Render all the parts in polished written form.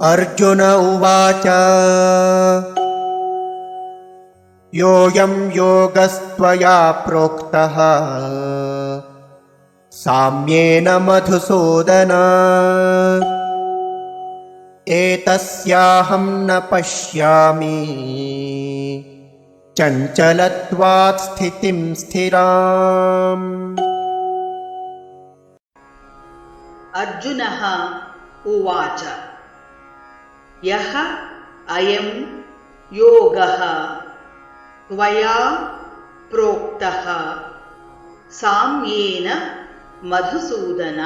अर्जुन उवाच योऽयं योगस्त्वया प्रोक्तः साम्येन मधुसूदन एतस्याहं न पश्यामि चञ्चलत्वात् स्थितिं स्थिराम्। अर्जुनः उवाच यः अयं योगः त्वया प्रोक्तः साम्येन मधुसूदन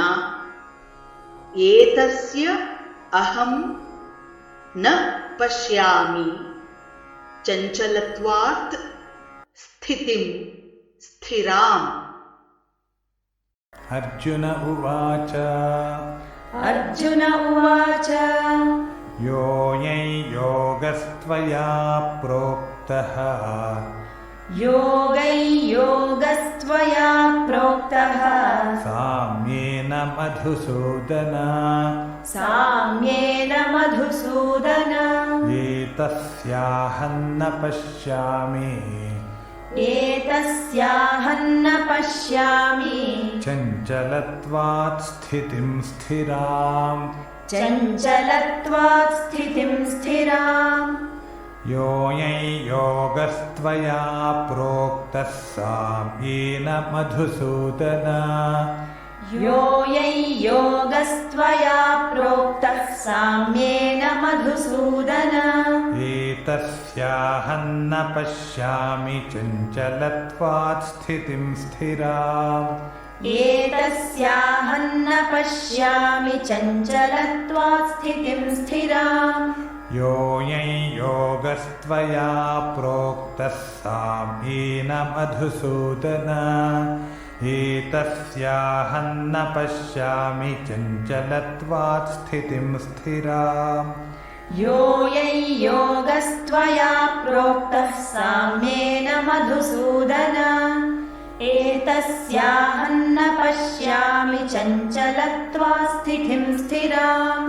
एतस्य अहं न पश्यामि चञ्चलत्वात् स्थितिं स्थिराम्। अर्जुन उवाच योऽयं योगस्त्वया प्रोक्तः साम्येन मधुसूदन एतस्याहं न पश्यामि चञ्चलत्वात् स्थितिं स्थिराम्। योऽयं योगस्त्वया प्रोक्तः साम्येन मधुसूदन एतस्याहं न पश्यामि चञ्चलत्वात् स्थितिं स्थिराम्। योऽयं योगस्त्वया प्रोक्तः साम्येन मधुसूदन एतस्याहं न पश्यामि चञ्चलत्वात् स्थितिं स्थिराम्। योऽयं योगस्त्वया प्रोक्तः साम्येन मधुसूदन एतस्याहं न पश्यामि चञ्चलत्वात् स्थितिं स्थिराम्।